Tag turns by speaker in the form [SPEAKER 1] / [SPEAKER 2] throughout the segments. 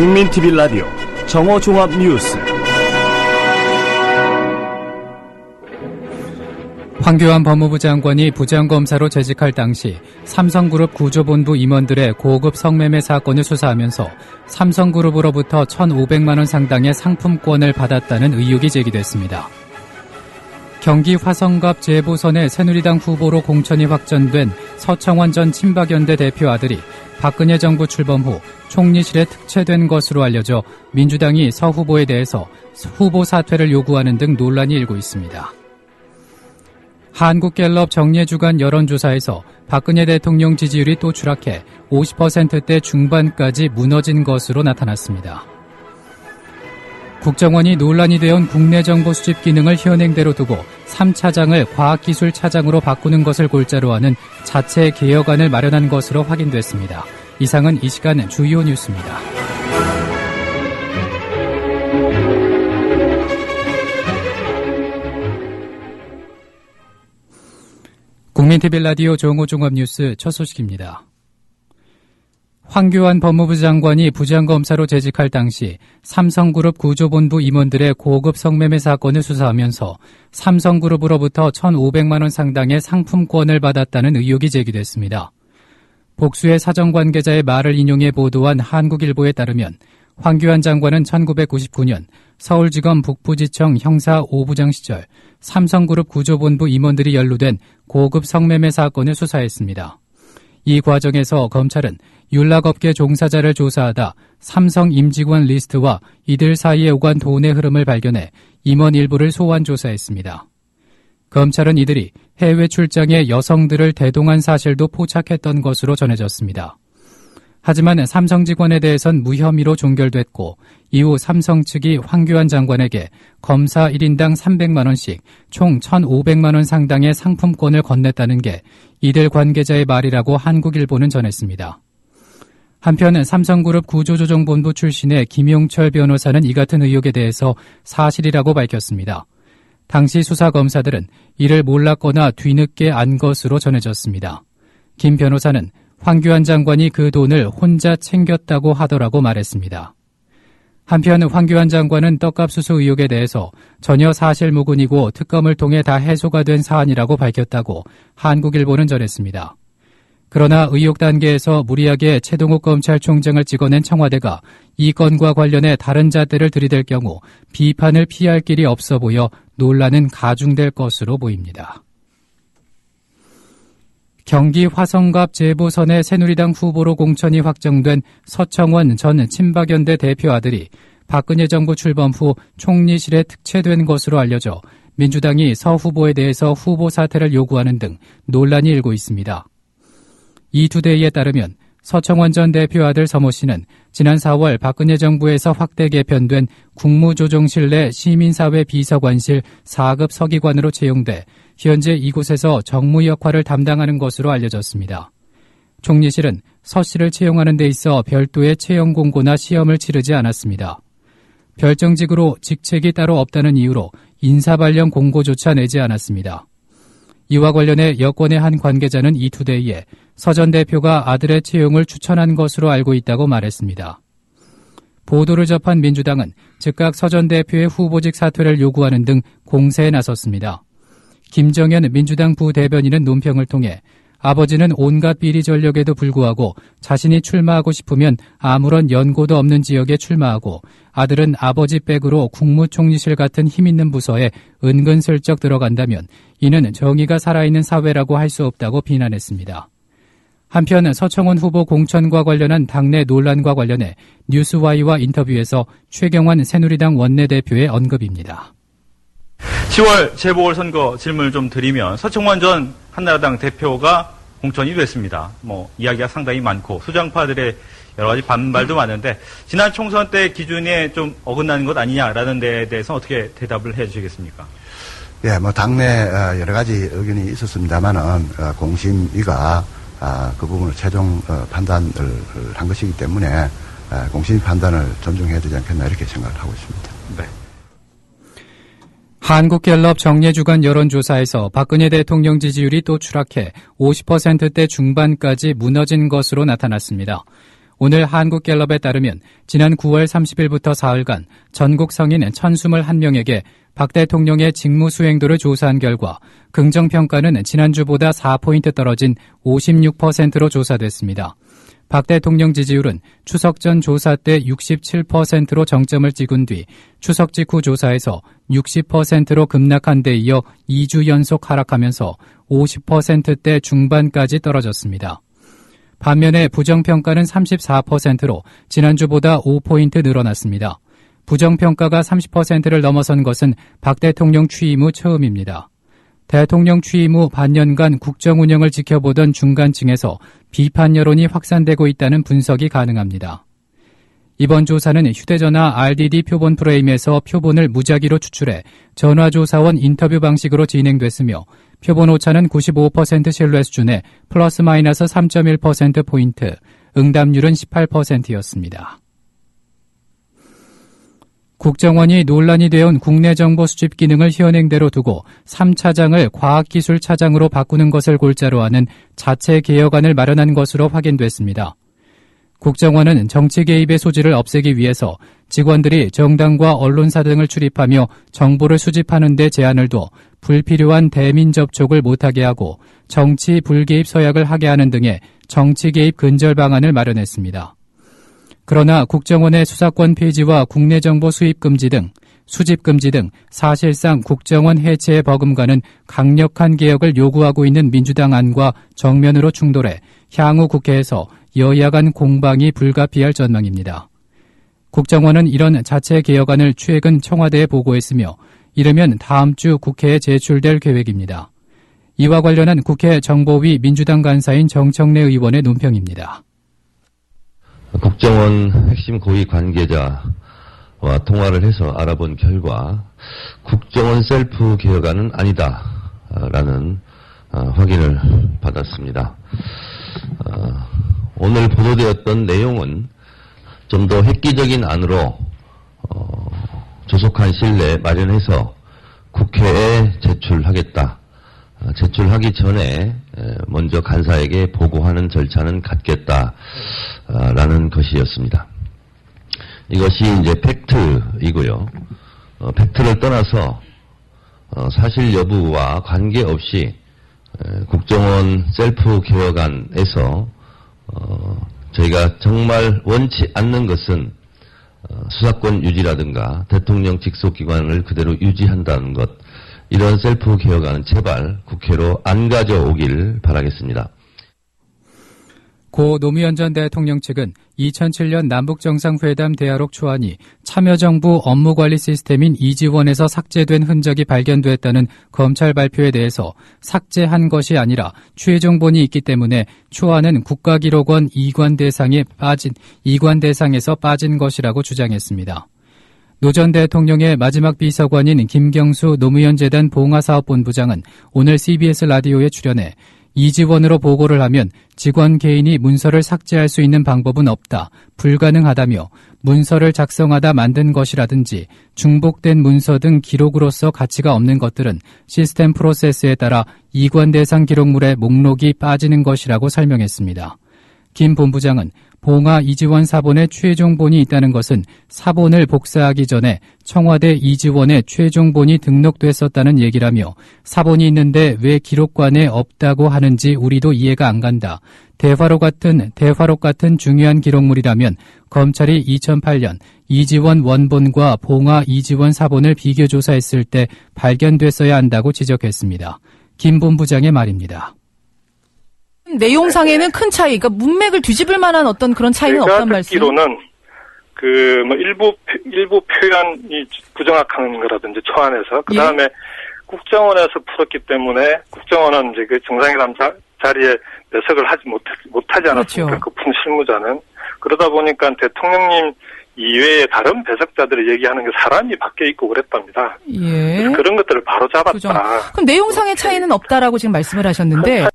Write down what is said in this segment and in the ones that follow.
[SPEAKER 1] 국민TV 라디오 정오종합뉴스.
[SPEAKER 2] 황교안 법무부 장관이 부장검사로 재직할 당시 삼성그룹 구조본부 임원들의 고급 성매매 사건을 수사하면서 삼성그룹으로부터 1,500만 원 상당의 상품권을 받았다는 의혹이 제기됐습니다. 경기 화성갑 재보선의 새누리당 후보로 공천이 확정된 서청원 전 친박연대 대표 아들이 박근혜 정부 출범 후 총리실에 특채된 것으로 알려져 민주당이 서 후보에 대해서 후보 사퇴를 요구하는 등 논란이 일고 있습니다. 한국갤럽 정례주간 여론조사에서 박근혜 대통령 지지율이 또 추락해 50%대 중반까지 무너진 것으로 나타났습니다. 국정원이 논란이 되어온 국내 정보 수집 기능을 현행대로 두고 3차장을 과학기술차장으로 바꾸는 것을 골자로 하는 자체 개혁안을 마련한 것으로 확인됐습니다. 이상은 이 시간 주요 뉴스입니다. 국민TV 라디오 정오종합뉴스 첫 소식입니다. 황교안 법무부 장관이 부장검사로 재직할 당시 삼성그룹 구조본부 임원들의 고급 성매매 사건을 수사하면서 삼성그룹으로부터 1,500만 원 상당의 상품권을 받았다는 의혹이 제기됐습니다. 복수의 사정관계자의 말을 인용해 보도한 한국일보에 따르면 황교안 장관은 1999년 서울지검 북부지청 형사 5부장 시절 삼성그룹 구조본부 임원들이 연루된 고급 성매매 사건을 수사했습니다. 이 과정에서 검찰은 윤락업계 종사자를 조사하다 삼성 임직원 리스트와 이들 사이에 오간 돈의 흐름을 발견해 임원 일부를 소환 조사했습니다. 검찰은 이들이 해외 출장에 여성들을 대동한 사실도 포착했던 것으로 전해졌습니다. 하지만 삼성 직원에 대해선 무혐의로 종결됐고 이후 삼성 측이 황교안 장관에게 검사 1인당 300만 원씩 총 1,500만 원 상당의 상품권을 건넸다는 게 이들 관계자의 말이라고 한국일보는 전했습니다. 한편 삼성그룹 구조조정본부 출신의 김용철 변호사는 이 같은 의혹에 대해서 사실이라고 밝혔습니다. 당시 수사검사들은 이를 몰랐거나 뒤늦게 안 것으로 전해졌습니다. 김 변호사는 황교안 장관이 그 돈을 혼자 챙겼다고 하더라고 말했습니다. 한편 황교안 장관은 떡값 수수 의혹에 대해서 전혀 사실무근이고 특검을 통해 다 해소가 된 사안이라고 밝혔다고 한국일보는 전했습니다. 그러나 의혹 단계에서 무리하게 최동욱 검찰총장을 찍어낸 청와대가 이 건과 관련해 다른 잣대를 들이댈 경우 비판을 피할 길이 없어 보여 논란은 가중될 것으로 보입니다. 경기 화성갑 재보선의 새누리당 후보로 공천이 확정된 서청원 전 친박연대 대표 아들이 박근혜 정부 출범 후 총리실에 특채된 것으로 알려져 민주당이 서 후보에 대해서 후보 사퇴를 요구하는 등 논란이 일고 있습니다. 이투데이에 따르면 서청원 전 대표 아들 서모 씨는 지난 4월 박근혜 정부에서 확대 개편된 국무조정실 내 시민사회 비서관실 4급 서기관으로 채용돼 현재 이곳에서 정무 역할을 담당하는 것으로 알려졌습니다. 총리실은 서 씨를 채용하는 데 있어 별도의 채용 공고나 시험을 치르지 않았습니다. 별정직으로 직책이 따로 없다는 이유로 인사 발령 공고조차 내지 않았습니다. 이와 관련해 여권의 한 관계자는 이투데이에 서 전 대표가 아들의 채용을 추천한 것으로 알고 있다고 말했습니다. 보도를 접한 민주당은 즉각 서 전 대표의 후보직 사퇴를 요구하는 등 공세에 나섰습니다. 김정현 민주당 부대변인은 논평을 통해 아버지는 온갖 비리 전력에도 불구하고 자신이 출마하고 싶으면 아무런 연고도 없는 지역에 출마하고 아들은 아버지 백으로 국무총리실 같은 힘있는 부서에 은근슬쩍 들어간다면 이는 정의가 살아있는 사회라고 할 수 없다고 비난했습니다. 한편 서청원 후보 공천과 관련한 당내 논란과 관련해 뉴스와이와 인터뷰에서 최경환 새누리당 원내대표의 언급입니다.
[SPEAKER 3] 10월 재보궐선거 질문을 좀 드리면 서청원 전 한나라당 대표가 공천이 됐습니다. 이야기가 상당히 많고 수장파들의 여러 가지 반발도 많은데 지난 총선 때 기준에 좀 어긋나는 것 아니냐라는 데에 대해서 어떻게 대답을 해 주시겠습니까?
[SPEAKER 4] 예, 당내 여러 가지 의견이 있었습니다만은 공심위가 그 부분을 최종 판단을 한 것이기 때문에 공심위 판단을 존중해야 되지 않겠나 이렇게 생각을 하고 있습니다.
[SPEAKER 3] 네.
[SPEAKER 2] 한국갤럽 정례주간 여론조사에서 박근혜 대통령 지지율이 또 추락해 50%대 중반까지 무너진 것으로 나타났습니다. 오늘 한국갤럽에 따르면 지난 9월 30일부터 사흘간 전국 성인 1,021명에게 박 대통령의 직무 수행도를 조사한 결과 긍정평가는 지난주보다 4포인트 떨어진 56%로 조사됐습니다. 박 대통령 지지율은 추석 전 조사 때 67%로 정점을 찍은 뒤 추석 직후 조사에서 60%로 급락한 데 이어 2주 연속 하락하면서 50%대 중반까지 떨어졌습니다. 반면에 부정평가는 34%로 지난주보다 5포인트 늘어났습니다. 부정평가가 30%를 넘어선 것은 박 대통령 취임 후 처음입니다. 대통령 취임 후 반년간 국정 운영을 지켜보던 중간층에서 비판 여론이 확산되고 있다는 분석이 가능합니다. 이번 조사는 휴대전화 RDD 표본 프레임에서 표본을 무작위로 추출해 전화조사원 인터뷰 방식으로 진행됐으며 표본 오차는 95% 신뢰 수준에 플러스 마이너스 3.1%포인트, 응답률은 18%였습니다. 국정원이 논란이 되어온 국내 정보 수집 기능을 현행대로 두고 3차장을 과학기술차장으로 바꾸는 것을 골자로 하는 자체 개혁안을 마련한 것으로 확인됐습니다. 국정원은 정치 개입의 소지를 없애기 위해서 직원들이 정당과 언론사 등을 출입하며 정보를 수집하는 데 제한을 둬 불필요한 대민 접촉을 못하게 하고 정치 불개입 서약을 하게 하는 등의 정치 개입 근절 방안을 마련했습니다. 그러나 국정원의 수사권 폐지와 국내 정보 수입 금지 등 수집 금지 등 사실상 국정원 해체에 버금가는 강력한 개혁을 요구하고 있는 민주당 안과 정면으로 충돌해 향후 국회에서 여야 간 공방이 불가피할 전망입니다. 국정원은 이런 자체 개혁안을 최근 청와대에 보고했으며 이르면 다음 주 국회에 제출될 계획입니다. 이와 관련한 국회 정보위 민주당 간사인 정청래 의원의 논평입니다.
[SPEAKER 5] 국정원 핵심 고위 관계자와 통화를 해서 알아본 결과 국정원 셀프 개혁안은 아니다라는 확인을 받았습니다. 오늘 보도되었던 내용은 좀 더 획기적인 안으로 조속한 시일 내에 마련해서 국회에 제출하겠다. 제출하기 전에 먼저 간사에게 보고하는 절차는 갖겠다라는 것이었습니다. 이것이 이제 팩트이고요. 팩트를 떠나서 사실 여부와 관계없이 국정원 셀프 개혁안에서 저희가 정말 원치 않는 것은 수사권 유지라든가 대통령 직속기관을 그대로 유지한다는 것, 이런 셀프 개혁안은 제발 국회로 안 가져오길 바라겠습니다.
[SPEAKER 2] 고 노무현 전 대통령 측은 2007년 남북정상회담 대화록 초안이 참여정부 업무관리 시스템인 이지원에서 삭제된 흔적이 발견됐다는 검찰 발표에 대해서 삭제한 것이 아니라 최종본이 있기 때문에 초안은 국가기록원 이관 대상에서 빠진 것이라고 주장했습니다. 노 전 대통령의 마지막 비서관인 김경수 노무현 재단 봉화사업본부장은 오늘 CBS 라디오에 출연해 이지원으로 보고를 하면 직원 개인이 문서를 삭제할 수 있는 방법은 없다, 불가능하다며 문서를 작성하다 만든 것이라든지 중복된 문서 등 기록으로서 가치가 없는 것들은 시스템 프로세스에 따라 이관 대상 기록물의 목록이 빠지는 것이라고 설명했습니다. 김 본부장은 봉화 이지원 사본에 최종본이 있다는 것은 사본을 복사하기 전에 청와대 이지원에 최종본이 등록됐었다는 얘기라며 사본이 있는데 왜 기록관에 없다고 하는지 우리도 이해가 안 간다. 대화록 같은 중요한 기록물이라면 검찰이 2008년 이지원 원본과 봉화 이지원 사본을 비교 조사했을 때 발견됐어야 한다고 지적했습니다. 김 본부장의 말입니다.
[SPEAKER 6] 내용상에는 큰 차이, 그러니까 문맥을 뒤집을 만한 어떤 그런 차이는 없단 말씀?
[SPEAKER 7] 제가 듣기로는 일부 표현이 부정확한 거라든지 초안에서 그 다음에 국정원에서 풀었기 때문에 국정원은 이제 그 정상회담 자리에 내석을 못하지 않았습니까?
[SPEAKER 6] 그렇죠.
[SPEAKER 7] 그 실무자는. 그러다 보니까 대통령님 이외에 다른 배석자들이 얘기하는 게 사람이 바뀌어 있고 그랬답니다.
[SPEAKER 6] 예.
[SPEAKER 7] 그래서 그런 것들을 바로 잡았다.
[SPEAKER 6] 그죠. 그럼 내용상의 차이는 없다라고 지금 말씀을 하셨는데.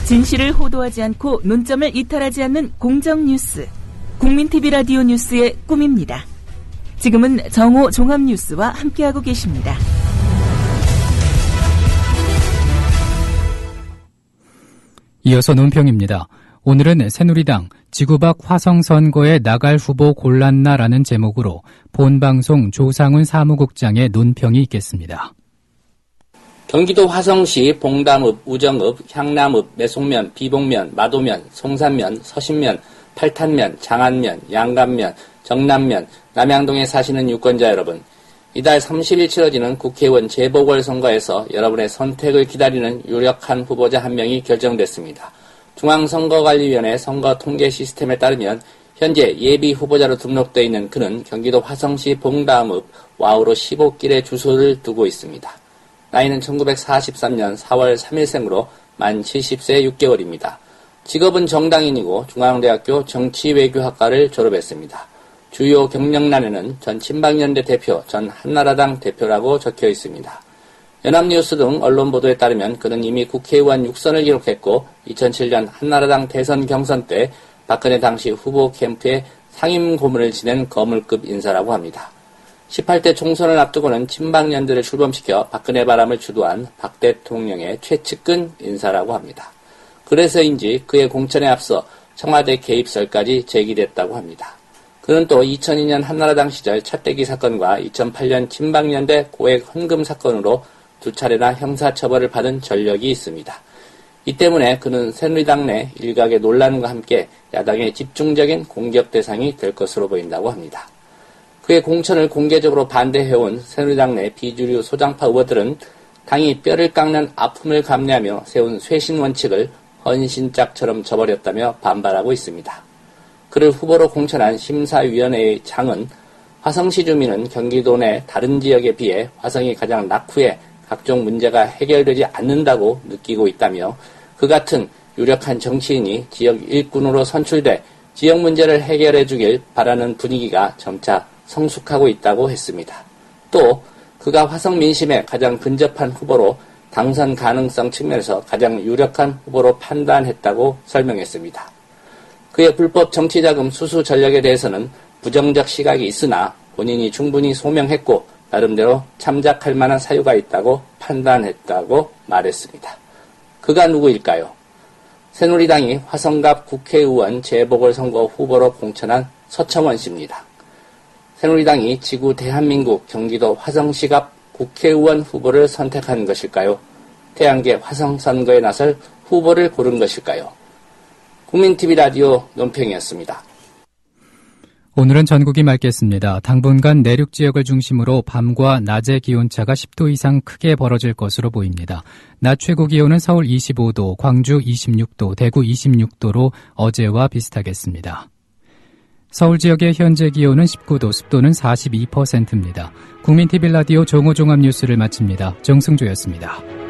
[SPEAKER 8] 진실을 호도하지 않고 논점을 이탈하지 않는 공정뉴스. 국민TV 라디오 뉴스의 꿈입니다. 지금은 정오 종합뉴스와 함께하고 계십니다.
[SPEAKER 2] 이어서 논평입니다. 오늘은 새누리당 지구박 화성선거에 나갈 후보 골랐나라는 제목으로 본방송 조상훈 사무국장의 논평이 있겠습니다.
[SPEAKER 9] 경기도 화성시 봉담읍, 우정읍, 향남읍, 매송면, 비봉면, 마도면, 송산면, 서신면, 팔탄면, 장안면, 양감면, 정남면, 남양동에 사시는 유권자 여러분, 이달 30일 치러지는 국회의원 재보궐선거에서 여러분의 선택을 기다리는 유력한 후보자 한 명이 결정됐습니다. 중앙선거관리위원회 선거통계 시스템에 따르면 현재 예비 후보자로 등록되어 있는 그는 경기도 화성시 봉담읍 와우로 15길에 주소를 두고 있습니다. 나이는 1943년 4월 3일생으로 만 70세 6개월입니다. 직업은 정당인이고 중앙대학교 정치외교학과를 졸업했습니다. 주요 경력란에는 전 친박연대 대표, 전 한나라당 대표라고 적혀 있습니다. 연합뉴스 등 언론 보도에 따르면 그는 이미 국회의원 6선을 기록했고 2007년 한나라당 대선 경선 때 박근혜 당시 후보 캠프의 상임 고문을 지낸 거물급 인사라고 합니다. 18대 총선을 앞두고는 친박연대를 출범시켜 박근혜 바람을 주도한 박 대통령의 최측근 인사라고 합니다. 그래서인지 그의 공천에 앞서 청와대 개입설까지 제기됐다고 합니다. 그는 또 2002년 한나라당 시절 차떼기 사건과 2008년 친박연대 고액 헌금 사건으로 두 차례나 형사처벌을 받은 전력이 있습니다. 이 때문에 그는 새누리당 내 일각의 논란과 함께 야당의 집중적인 공격 대상이 될 것으로 보인다고 합니다. 그의 공천을 공개적으로 반대해온 새누리당 내 비주류 소장파 의원들은 당이 뼈를 깎는 아픔을 감내하며 세운 쇄신 원칙을 헌신짝처럼 저버렸다며 반발하고 있습니다. 그를 후보로 공천한 심사위원회의 장은 화성시 주민은 경기도 내 다른 지역에 비해 화성이 가장 낙후해 각종 문제가 해결되지 않는다고 느끼고 있다며 그 같은 유력한 정치인이 지역 일꾼으로 선출돼 지역 문제를 해결해 주길 바라는 분위기가 점차 성숙하고 있다고 했습니다. 또 그가 화성 민심에 가장 근접한 후보로 당선 가능성 측면에서 가장 유력한 후보로 판단했다고 설명했습니다. 그의 불법 정치자금 수수 전략에 대해서는 부정적 시각이 있으나 본인이 충분히 소명했고 나름대로 참작할 만한 사유가 있다고 판단했다고 말했습니다. 그가 누구일까요? 새누리당이 화성갑 국회의원 재보궐선거 후보로 공천한 서청원 씨입니다. 새누리당이 지구 대한민국 경기도 화성시갑 국회의원 후보를 선택한 것일까요? 태양계 화성선거에 나설 후보를 고른 것일까요? 국민TV 라디오 논평이었습니다.
[SPEAKER 2] 오늘은 전국이 맑겠습니다. 당분간 내륙 지역을 중심으로 밤과 낮의 기온차가 10도 이상 크게 벌어질 것으로 보입니다. 낮 최고 기온은 서울 25도, 광주 26도, 대구 26도로 어제와 비슷하겠습니다. 서울 지역의 현재 기온은 19도, 습도는 42%입니다. 국민TV 라디오 정오종합 뉴스를 마칩니다. 정승조였습니다.